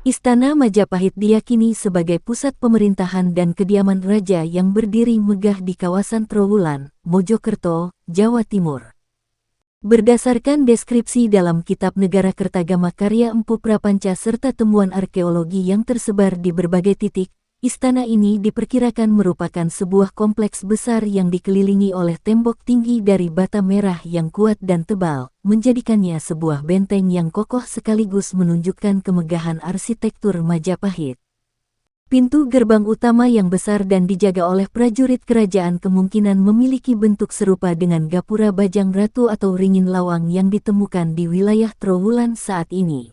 Istana Majapahit diyakini sebagai pusat pemerintahan dan kediaman raja yang berdiri megah di kawasan Trowulan, Mojokerto, Jawa Timur. Berdasarkan deskripsi dalam Kitab Negara Kertagama karya Empu Prapanca serta temuan arkeologi yang tersebar di berbagai titik, istana ini diperkirakan merupakan sebuah kompleks besar yang dikelilingi oleh tembok tinggi dari bata merah yang kuat dan tebal, menjadikannya sebuah benteng yang kokoh sekaligus menunjukkan kemegahan arsitektur Majapahit. Pintu gerbang utama yang besar dan dijaga oleh prajurit kerajaan kemungkinan memiliki bentuk serupa dengan gapura Bajang Ratu atau ringin lawang yang ditemukan di wilayah Trowulan saat ini.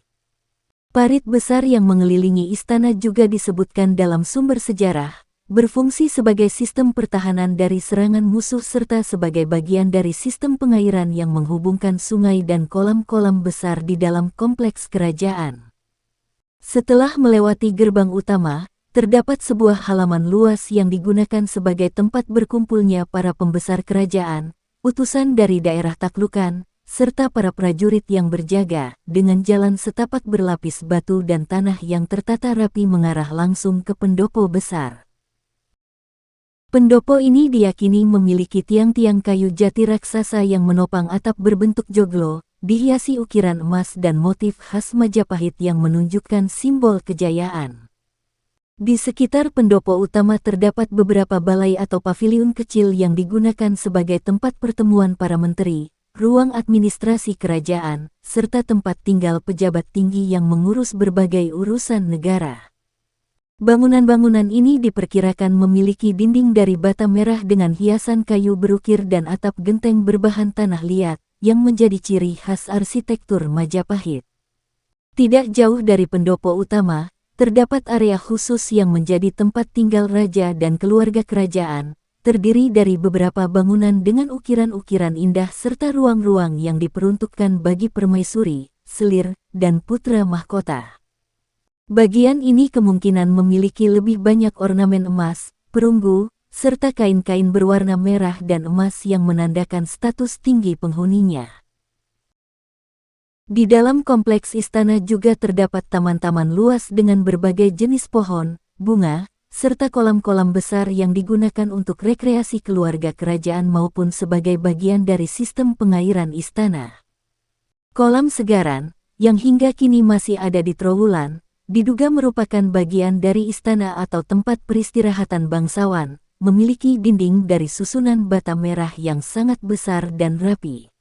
Parit besar yang mengelilingi istana juga disebutkan dalam sumber sejarah, berfungsi sebagai sistem pertahanan dari serangan musuh serta sebagai bagian dari sistem pengairan yang menghubungkan sungai dan kolam-kolam besar di dalam kompleks kerajaan. Setelah melewati gerbang utama, terdapat sebuah halaman luas yang digunakan sebagai tempat berkumpulnya para pembesar kerajaan, utusan dari daerah taklukan, serta para prajurit yang berjaga, dengan jalan setapak berlapis batu dan tanah yang tertata rapi mengarah langsung ke pendopo besar. Pendopo ini diyakini memiliki tiang-tiang kayu jati raksasa yang menopang atap berbentuk joglo, dihiasi ukiran emas dan motif khas Majapahit yang menunjukkan simbol kejayaan. Di sekitar pendopo utama terdapat beberapa balai atau paviliun kecil yang digunakan sebagai tempat pertemuan para menteri, ruang administrasi kerajaan, serta tempat tinggal pejabat tinggi yang mengurus berbagai urusan negara. Bangunan-bangunan ini diperkirakan memiliki dinding dari bata merah dengan hiasan kayu berukir dan atap genteng berbahan tanah liat, yang menjadi ciri khas arsitektur Majapahit. Tidak jauh dari pendopo utama, terdapat area khusus yang menjadi tempat tinggal raja dan keluarga kerajaan, terdiri dari beberapa bangunan dengan ukiran-ukiran indah serta ruang-ruang yang diperuntukkan bagi permaisuri, selir, dan putra mahkota. Bagian ini kemungkinan memiliki lebih banyak ornamen emas, perunggu, serta kain-kain berwarna merah dan emas yang menandakan status tinggi penghuninya. Di dalam kompleks istana juga terdapat taman-taman luas dengan berbagai jenis pohon, bunga, serta kolam-kolam besar yang digunakan untuk rekreasi keluarga kerajaan maupun sebagai bagian dari sistem pengairan istana. Kolam Segaran, yang hingga kini masih ada di Trowulan, diduga merupakan bagian dari istana atau tempat peristirahatan bangsawan, memiliki dinding dari susunan bata merah yang sangat besar dan rapi.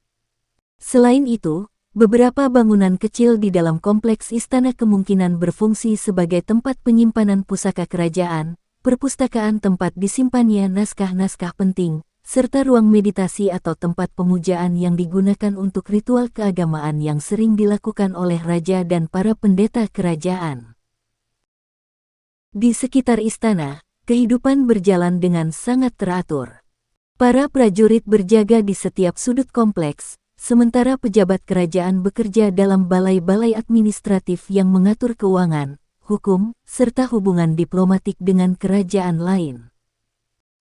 Selain itu, beberapa bangunan kecil di dalam kompleks istana kemungkinan berfungsi sebagai tempat penyimpanan pusaka kerajaan, perpustakaan tempat disimpannya naskah-naskah penting, serta ruang meditasi atau tempat pemujaan yang digunakan untuk ritual keagamaan yang sering dilakukan oleh raja dan para pendeta kerajaan. Di sekitar istana, kehidupan berjalan dengan sangat teratur. Para prajurit berjaga di setiap sudut kompleks, sementara pejabat kerajaan bekerja dalam balai-balai administratif yang mengatur keuangan, hukum, serta hubungan diplomatik dengan kerajaan lain.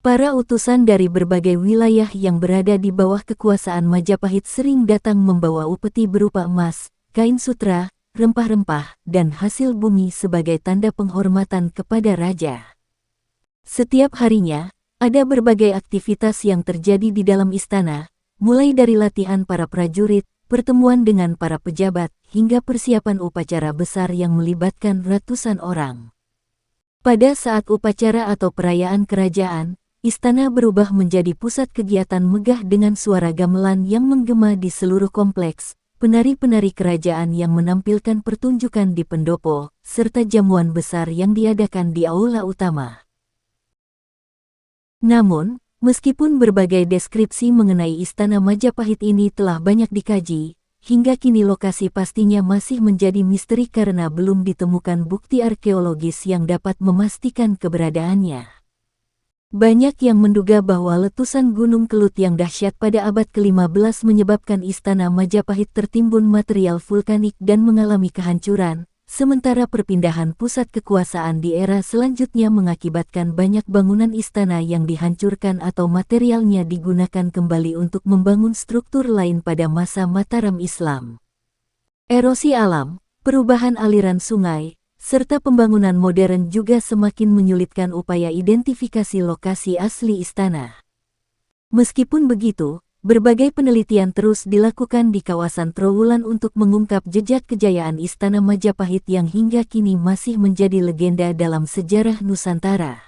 Para utusan dari berbagai wilayah yang berada di bawah kekuasaan Majapahit sering datang membawa upeti berupa emas, kain sutra, rempah-rempah, dan hasil bumi sebagai tanda penghormatan kepada raja. Setiap harinya, ada berbagai aktivitas yang terjadi di dalam istana, mulai dari latihan para prajurit, pertemuan dengan para pejabat, hingga persiapan upacara besar yang melibatkan ratusan orang. Pada saat upacara atau perayaan kerajaan, istana berubah menjadi pusat kegiatan megah dengan suara gamelan yang menggema di seluruh kompleks, penari-penari kerajaan yang menampilkan pertunjukan di pendopo, serta jamuan besar yang diadakan di aula utama. Namun, meskipun berbagai deskripsi mengenai istana Majapahit ini telah banyak dikaji, hingga kini lokasi pastinya masih menjadi misteri karena belum ditemukan bukti arkeologis yang dapat memastikan keberadaannya. Banyak yang menduga bahwa letusan Gunung Kelut yang dahsyat pada abad ke-15 menyebabkan istana Majapahit tertimbun material vulkanik dan mengalami kehancuran, sementara perpindahan pusat kekuasaan di era selanjutnya mengakibatkan banyak bangunan istana yang dihancurkan atau materialnya digunakan kembali untuk membangun struktur lain pada masa Mataram Islam. Erosi alam, perubahan aliran sungai, serta pembangunan modern juga semakin menyulitkan upaya identifikasi lokasi asli istana. Meskipun begitu, berbagai penelitian terus dilakukan di kawasan Trowulan untuk mengungkap jejak kejayaan Istana Majapahit yang hingga kini masih menjadi legenda dalam sejarah Nusantara.